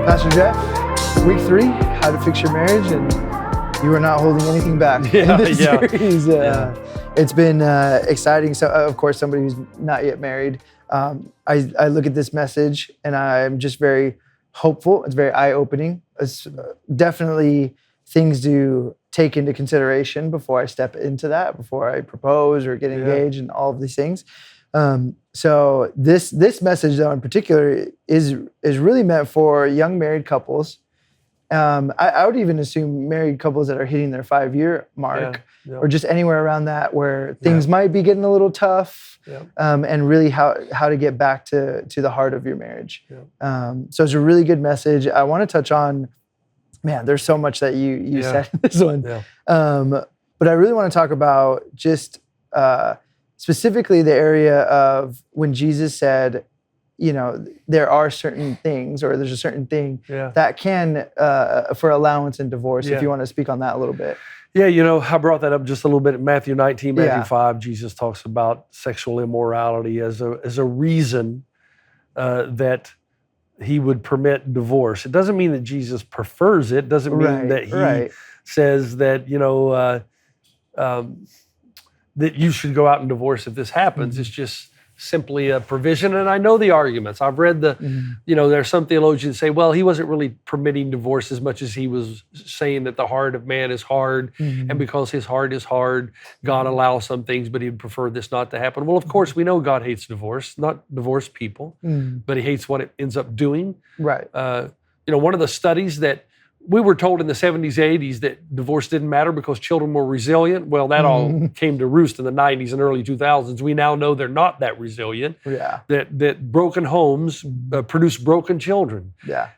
Pastor Jeff, week 3, how to fix your marriage, and you are not holding anything back in this series. It's been exciting. So, of course, somebody who's not yet married, I look at this message and I'm just very hopeful. It's very eye-opening. It's definitely things to take into consideration before I step into that, before I propose or get engaged and all of these things. So this message, though, in particular, is really meant for young married couples. I would even assume married couples that are hitting their 5-year mark, or just anywhere around that, where things might be getting a little tough, and really how to get back to the heart of your marriage. So it's a really good message. I want to touch on, man, there's so much that you said in this one, but I really want to talk about just specifically the area of when Jesus said, you know, there are certain things, or there's a certain thing that can, for allowance in divorce, if you want to speak on that a little bit. Yeah, you know, I brought that up just a little bit in Matthew 19, Matthew 5. Jesus talks about sexual immorality as a reason that he would permit divorce. It doesn't mean that Jesus prefers it. It doesn't mean that he says that, you know, that you should go out and divorce if this happens. It's just simply a provision. And I know the arguments. I've read you know, there are some theologians that say, well, he wasn't really permitting divorce as much as he was saying that the heart of man is hard. And because his heart is hard, God allows some things, but he'd prefer this not to happen. Well, of course, we know God hates divorce, not divorced people, but he hates what it ends up doing. You know, one of the studies that we were told in the 70s, 80s that divorce didn't matter because children were resilient. Well, that all came to roost in the 90s and early 2000s. We now know they're not that resilient. That broken homes produce broken children.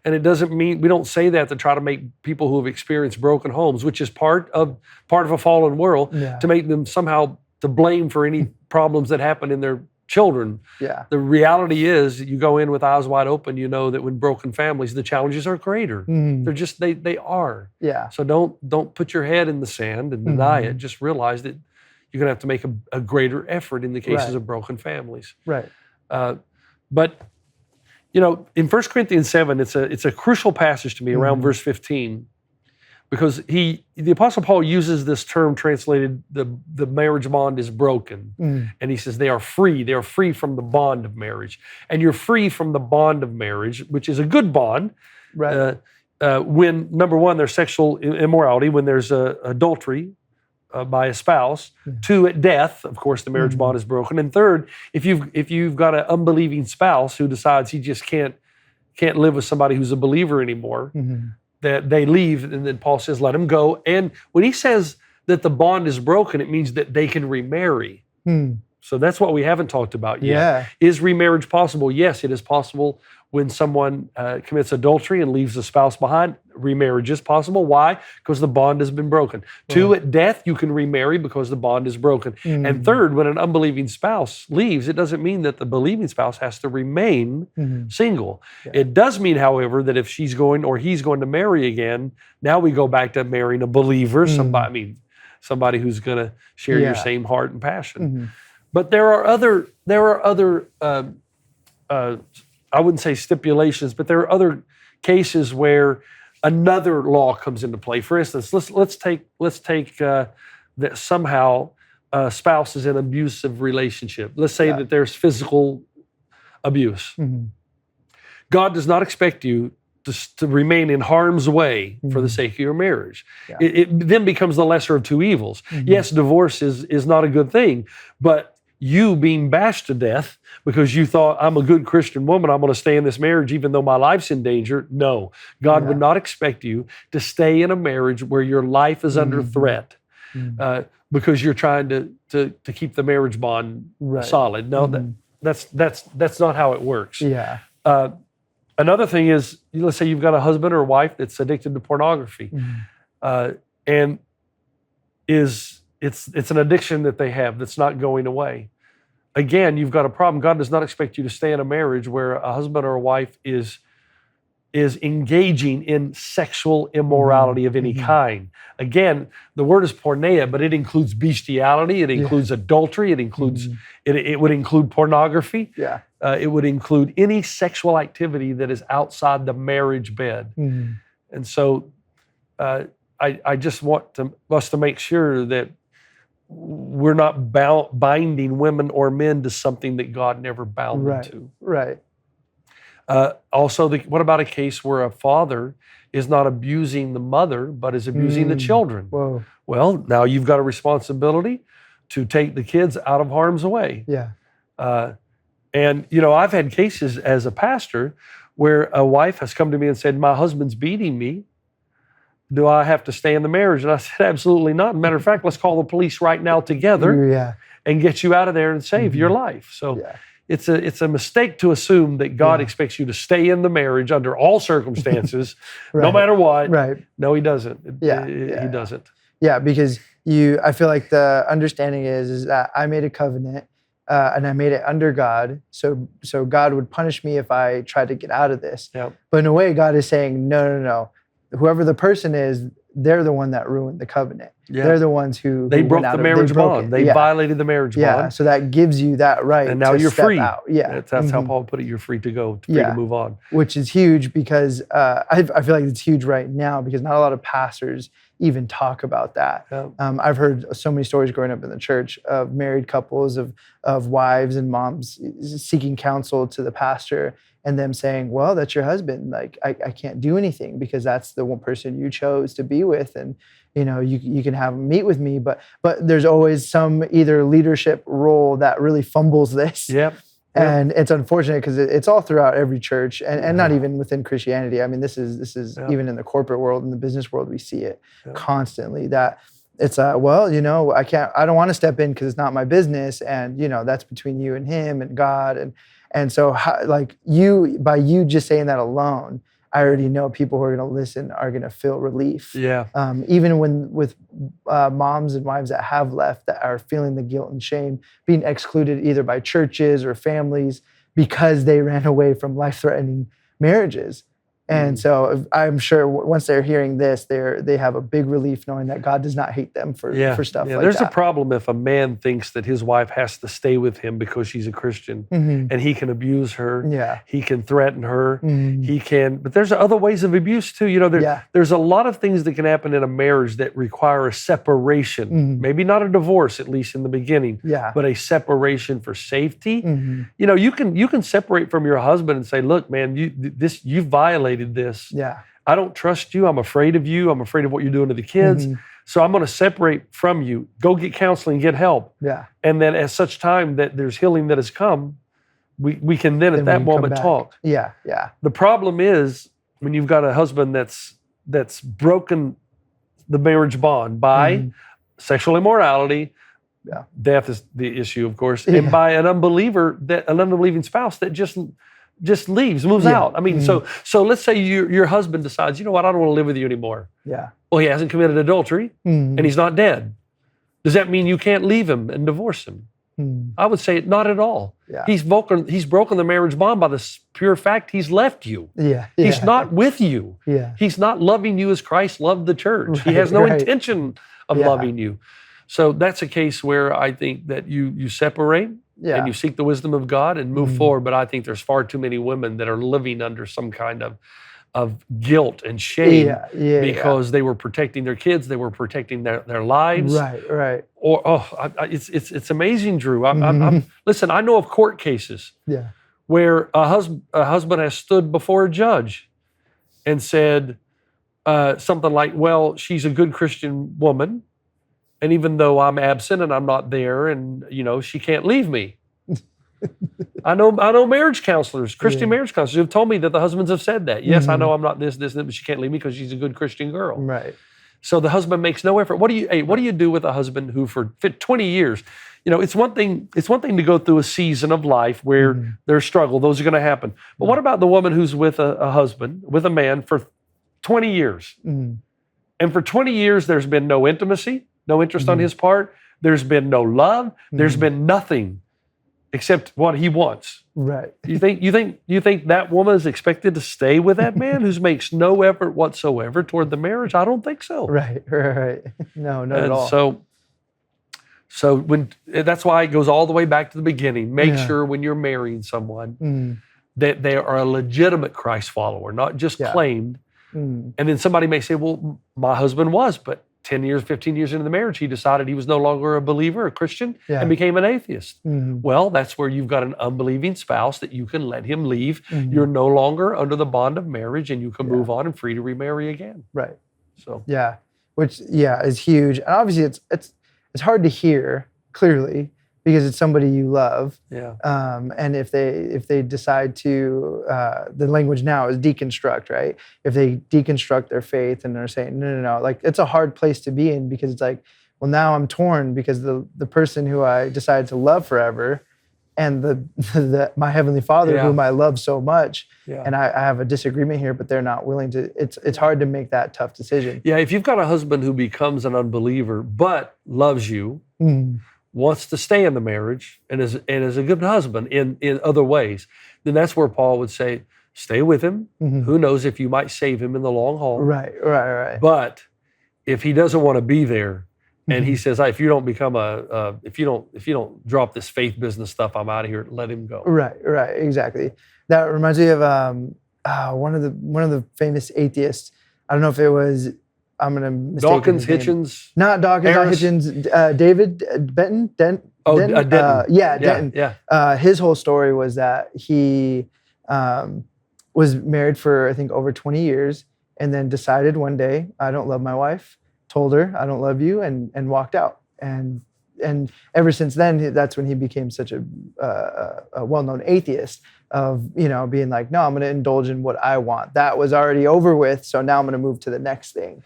And it doesn't mean, we don't say that to try to make people who have experienced broken homes, which is part of a fallen world, to make them somehow to blame for any problems that happen in their children. The reality is that you go in with eyes wide open, you know that when broken families, the challenges are greater. They're just, they are. So don't put your head in the sand and deny it. Just realize that you're gonna have to make a greater effort in the cases of broken families. But you know, in 1 Corinthians 7, it's a crucial passage to me around verse 15. Because the Apostle Paul uses this term translated, the marriage bond is broken. And he says they are free from the bond of marriage. And you're free from the bond of marriage, which is a good bond. When, number one, there's sexual immorality, when there's adultery by a spouse. 2, at death, of course, the marriage bond is broken. And third, if you've got an unbelieving spouse who decides he just can't live with somebody who's a believer anymore, that they leave, and then Paul says, let them go. And when he says that the bond is broken, it means that they can remarry. So that's what we haven't talked about yet. Is remarriage possible? Yes, it is possible when someone commits adultery and leaves a spouse behind. Remarriage is possible. Why? Because the bond has been broken. 2, at death, you can remarry because the bond is broken. And third, when an unbelieving spouse leaves, it doesn't mean that the believing spouse has to remain single. It does mean, however, that if she's going or he's going to marry again, now we go back to marrying a believer, somebody who's going to share your same heart and passion. But there are other I wouldn't say stipulations, but there are other cases where another law comes into play. For instance, let's take that somehow a spouse is in an abusive relationship. Let's say that there's physical abuse. God does not expect you to remain in harm's way for the sake of your marriage. It then becomes the lesser of two evils. Yes, divorce is not a good thing, but you being bashed to death because you thought, I'm a good Christian woman, I'm going to stay in this marriage even though my life's in danger. No, God would not expect you to stay in a marriage where your life is under threat because you're trying to keep the marriage bond solid. No, that's not how it works. Another thing is, let's say you've got a husband or a wife that's addicted to pornography, and it's an addiction that they have that's not going away. Again, you've got a problem. God does not expect you to stay in a marriage where a husband or a wife is is engaging in sexual immorality of any kind. Again, the word is porneia, but it includes bestiality, it includes adultery, it includes it would include pornography. Yeah. It would include any sexual activity that is outside the marriage bed. And so I just want us to make sure that we're not binding women or men to something that God never bound them to. Right. Also, what about a case where a father is not abusing the mother, but is abusing the children? Whoa. Well, now you've got a responsibility to take the kids out of harm's way. Yeah. And, I've had cases as a pastor where a wife has come to me and said, my husband's beating me. Do I have to stay in the marriage? And I said, absolutely not. Matter of fact, let's call the police right now together and get you out of there and save your life. So it's a mistake to assume that God expects you to stay in the marriage under all circumstances, no matter what. Right. No, he doesn't. He doesn't. Yeah, because I feel like the understanding is that I made a covenant and I made it under God. So God would punish me if I tried to get out of this. Yep. But in a way, God is saying, no. Whoever the person is, they're the one that ruined the covenant. Yeah. They're the ones who broke the marriage bond. They violated the marriage bond. Yeah, so that gives you that right. And now you're free. Out. Yeah, that's how Paul put it. You're free to go, free to move on. Which is huge because I feel like it's huge right now because not a lot of pastors even talk about that. Yeah. I've heard so many stories growing up in the church of married couples, of wives and moms seeking counsel to the pastor and them saying, well, that's your husband. Like, I can't do anything because that's the one person you chose to be with. And, you can have him meet with me. But there's always some either leadership role that really fumbles this. Yep. And it's unfortunate because it's all throughout every church and not even within Christianity. I mean, this is even in the corporate world, in the business world, we see it constantly that it's I don't want to step in because it's not my business. And, that's between you and him and God. And so by you just saying that alone, I already know people who are going to listen are going to feel relief. Yeah. Even with moms and wives that have left that are feeling the guilt and shame, being excluded either by churches or families because they ran away from life-threatening marriages. And so I'm sure once they're hearing this, they have a big relief knowing that God does not hate them for stuff like that. There's a problem if a man thinks that his wife has to stay with him because she's a Christian and he can abuse her. Yeah. He can threaten her. But there's other ways of abuse too. There's a lot of things that can happen in a marriage that require a separation. Maybe not a divorce, at least in the beginning, but a separation for safety. You can separate from your husband and say, look, man, you violated this. Yeah. I don't trust you. I'm afraid of you. I'm afraid of what you're doing to the kids. So I'm going to separate from you. Go get counseling, get help. Yeah. And then at such time that there's healing that has come, we can then at that moment talk. Yeah. The problem is when you've got a husband that's broken the marriage bond by sexual immorality. Yeah. Death is the issue, of course, and by an unbelieving spouse that just leaves, moves out. I mean, so let's say your husband decides, you know what, I don't want to live with you anymore. Yeah. Well, he hasn't committed adultery and he's not dead. Does that mean you can't leave him and divorce him? I would say not at all. Yeah. He's broken the marriage bond by the pure fact he's left you. Yeah. He's not with you. Yeah. He's not loving you as Christ loved the church. Right, he has no intention of loving you. So that's a case where I think that you separate. Yeah. And you seek the wisdom of God and move forward. But I think there's far too many women that are living under some kind of guilt and shame because they were protecting their kids, they were protecting their lives. Right. Or it's amazing, Drew. Listen, I know of court cases where a husband has stood before a judge and said something like, "Well, she's a good Christian woman. And even though I'm absent and I'm not there and, she can't leave me." I know marriage counselors, Christian marriage counselors who have told me that the husbands have said that. Yes, I know I'm not this, but she can't leave me because she's a good Christian girl. Right. So the husband makes no effort. What do you do with a husband who for 20 years, it's one thing to go through a season of life where there's struggle. Those are going to happen. But what about the woman who's with a husband, with a man for 20 years? And for 20 years, there's been no intimacy. No interest on his part. There's been no love. There's been nothing. except what he wants. Right. You think that woman is expected to stay with that man who makes no effort whatsoever toward the marriage? I don't think so. Right. No, not at all. So when that's why it goes all the way back to the beginning. Make sure when you're marrying someone that they are a legitimate Christ follower, not just claimed. And then somebody may say, well, my husband was, but 10 years, 15 years into the marriage, he decided he was no longer a believer, a Christian, and became an atheist. Well, that's where you've got an unbelieving spouse that you can let him leave. You're no longer under the bond of marriage, and you can move on and free to remarry again. Right. So which is huge. And obviously it's hard to hear clearly because it's somebody you love. Yeah. And if they decide to, the language now is deconstruct, right? If they deconstruct their faith and they're saying, no, like it's a hard place to be in because it's like, well, now I'm torn because the person who I decided to love forever and my Heavenly Father whom I love so much, and I have a disagreement here, but they're not willing to, it's hard to make that tough decision. Yeah, if you've got a husband who becomes an unbeliever but loves you, wants to stay in the marriage and is a good husband in other ways, then that's where Paul would say, stay with him. Who knows if you might save him in the long haul. Right. But if he doesn't want to be there, and he says, if you don't become if you don't drop this faith business stuff, I'm out of here. Let him go. Right, exactly. That reminds me of one of the famous atheists. I don't know if it was. I'm gonna mistake Dawkins, Hitchens. Not Dawkins, Harris. not Hitchens. David Benton. Denton. Denton. Yeah. His whole story was that he was married for I think over 20 years, and then decided one day, I don't love my wife. Told her, I don't love you, and walked out. And ever since then, that's when he became such a well-known atheist of, being like, no, I'm going to indulge in what I want. That was already over with, so now I'm going to move to the next thing,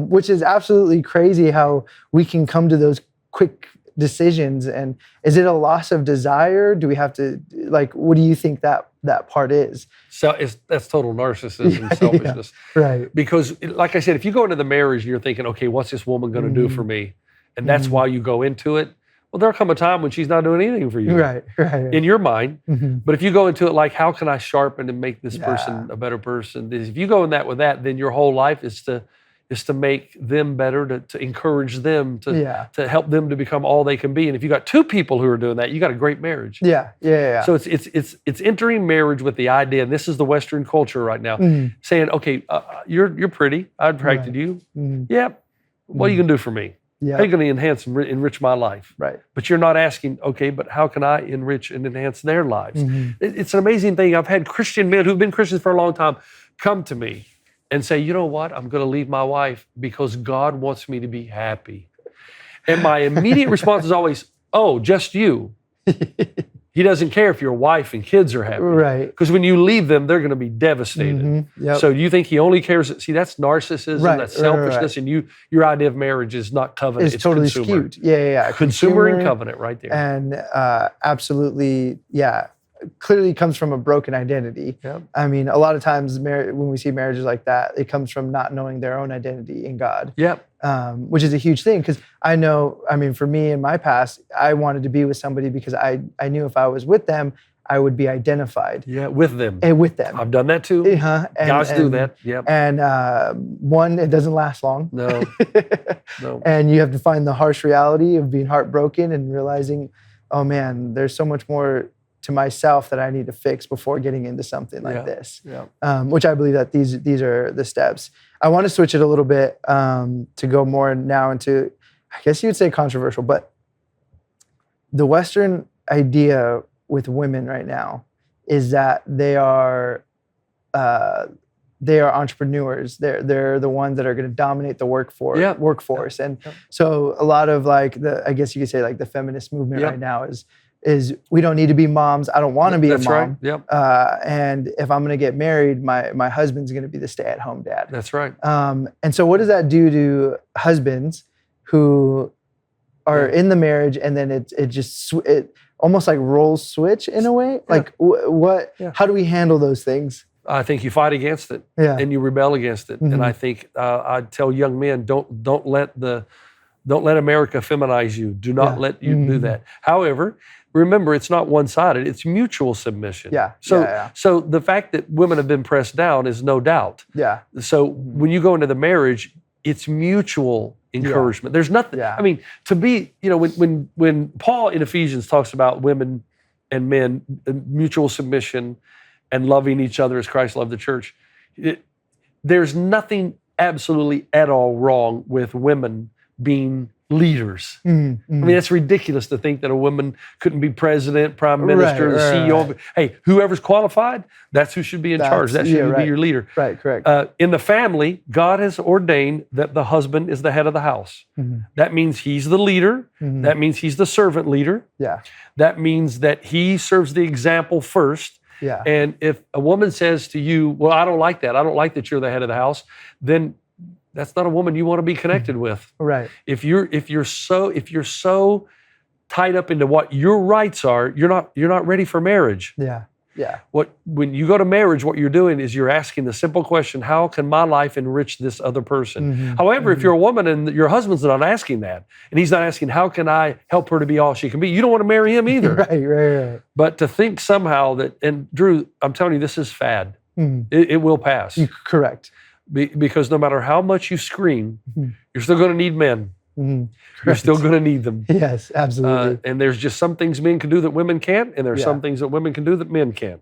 which is absolutely crazy how we can come to those quick decisions. And is it a loss of desire? Do we have to, what do you think that part is? So that's total narcissism, selfishness. Right. Because like I said, if you go into the marriage and you're thinking, okay, what's this woman going to do for me? And that's why you go into it. Well, there'll come a time when she's not doing anything for you. Right. In your mind. But if you go into it like, how can I sharpen and make this person a better person? If you go in that with that, then your whole life is to make them better, to encourage them, to help them to become all they can be. And if you got two people who are doing that, you got a great marriage. Yeah. So it's entering marriage with the idea, and this is the Western culture right now, saying, okay, you're pretty, I attracted you. Yeah, what are you gonna do for me? Yeah. How are you gonna enhance and enrich my life? Right. But you're not asking, okay, but how can I enrich and enhance their lives? It's an amazing thing. I've had Christian men who've been Christians for a long time come to me and say, you know what, I'm going to leave my wife because God wants me to be happy. And my immediate response is always, oh, just you. He doesn't care if your wife and kids are happy. Right. Because when you leave them, they're going to be devastated. So you think he only cares, see, that's narcissism, that's selfishness, and your idea of marriage is not covenant, it's totally consumer. skewed. Yeah. Consumer and covenant right there. And absolutely, clearly comes from a broken identity. Yep. I mean, a lot of times when we see marriages like that, it comes from not knowing their own identity in God. Yep. Which is a huge thing because I know, for me in my past, I wanted to be with somebody because I knew if I was with them, I would be identified. Yeah, with them. And with them. I've done that too. Guys do that. Yep. And one, it doesn't last long. No. And you have to find the harsh reality of being heartbroken and realizing, oh man, there's so much more to myself that I need to fix before getting into something like this. Yeah. Which I believe that these are the steps. I want to switch it a little bit to go more now into, I guess you would say controversial, but the Western idea with women right now is that they are entrepreneurs. They're the ones that are going to dominate the workforce. And so a lot of I guess you could say the feminist movement right now is we don't need to be moms. I don't want to be a mom. Right. Yep. And if I'm going to get married, my husband's going to be the stay-at-home dad. That's right. And so what does that do to husbands who are in the marriage and then it almost like roles switch in a way? How do we handle those things? I think you fight against it and you rebel against it. And I think I'd tell young men, don't let the Don't let America feminize you. Do not let you do that. However, remember, it's not one-sided. It's mutual submission. So the fact that women have been pressed down is no doubt. So when you go into the marriage, it's mutual encouragement. There's nothing. I mean, to be, when Paul in Ephesians talks about women and men, mutual submission and loving each other as Christ loved the church, there's nothing absolutely at all wrong with women being leaders. I mean, it's ridiculous to think that a woman couldn't be president, prime minister, the CEO. Hey, whoever's qualified, that's who should be in charge. That should be your leader. Correct. In the family, God has ordained that the husband is the head of the house. That means he's the leader. That means he's the servant leader. That means that he serves the example first. And if a woman says to you, well, I don't like that. I don't like that you're the head of the house, then that's not a woman you want to be connected with. If you're so tied up into what your rights are, you're not ready for marriage. When you go to marriage, what you're doing is you're asking the simple question, how can my life enrich this other person? However, if you're a woman and your husband's not asking that, and he's not asking, how can I help her to be all she can be? You don't want to marry him either. But to think somehow that, and Drew, I'm telling you, this is fad. It will pass. Correct. Because no matter how much you scream, you're still going to need men. You're still going to need them. Yes, absolutely. And there's just some things men can do that women can't, and there's some things that women can do that men can't.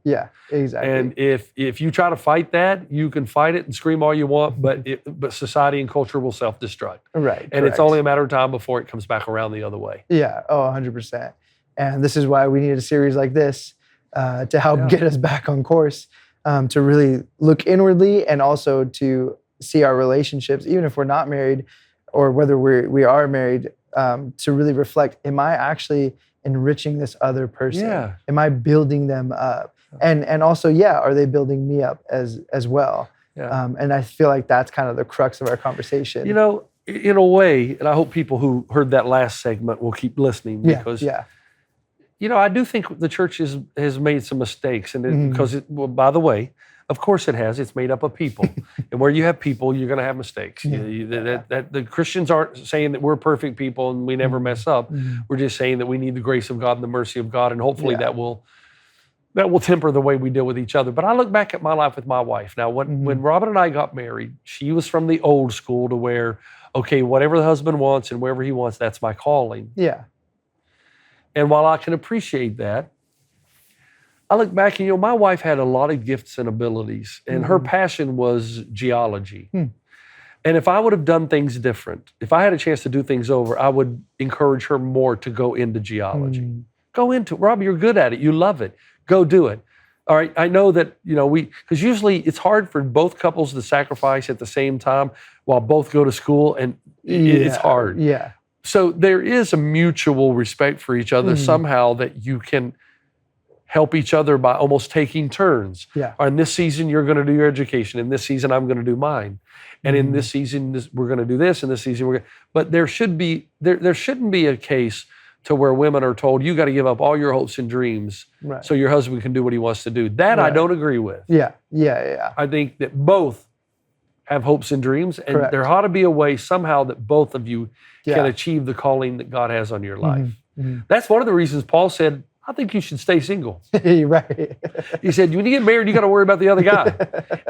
Exactly. And if you try to fight that, you can fight it and scream all you want, but society and culture will self-destruct. And it's only a matter of time before it comes back around the other way. 100%. And this is why we need a series like this to help get us back on course. To really look inwardly and also to see our relationships, even if we're not married or whether we are married, to really reflect, am I actually enriching this other person? Am I building them up? And also, are they building me up as well? And I feel like that's kind of the crux of our conversation. In a way, and I hope people who heard that last segment will keep listening because I do think the church has made some mistakes, and because by the way, of course it has. It's made up of people, and where you have people, you're going to have mistakes. The Christians aren't saying that we're perfect people and we never mess up. We're just saying that we need the grace of God and the mercy of God, and hopefully that will temper the way we deal with each other. But I look back at my life with my wife. Now, when Robin and I got married, she was from the old school to where, okay, whatever the husband wants and wherever he wants, that's my calling. And while I can appreciate that, I look back and, my wife had a lot of gifts and abilities, and her passion was geology. And if I would have done things different, if I had a chance to do things over, I would encourage her more to go into geology. Go into it. Rob, you're good at it. You love it. Go do it. All right, I know that, because usually it's hard for both couples to sacrifice at the same time while both go to school, and it's hard. So there is a mutual respect for each other somehow that you can help each other by almost taking turns. Or in this season, you're going to do your education. In this season, I'm going to do mine. And in this season, we're going to do this. In this season, but there shouldn't be a case to where women are told, you got to give up all your hopes and dreams so your husband can do what he wants to do. That I don't agree with. I think that both have hopes and dreams, and there ought to be a way somehow that both of you can achieve the calling that God has on your life. That's one of the reasons Paul said, I think you should stay single. He said, when you get married, you got to worry about the other guy.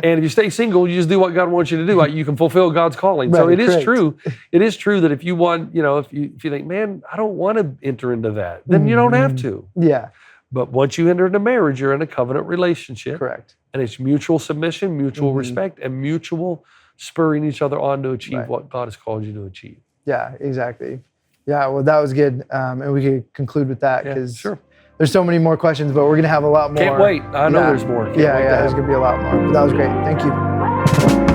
And if you stay single, you just do what God wants you to do. You can fulfill God's calling. So it is true. It is true that if you want, if you think, man, I don't want to enter into that, then you don't have to. But once you enter into marriage, you're in a covenant relationship. And it's mutual submission, mutual respect, and mutual spurring each other on to achieve what God has called you to achieve. Exactly. Well, that was good. And we could conclude with that because there's so many more questions, but we're going to have a lot more. Can't wait. I know there's more. There's going to be a lot more. But that was great. Thank you.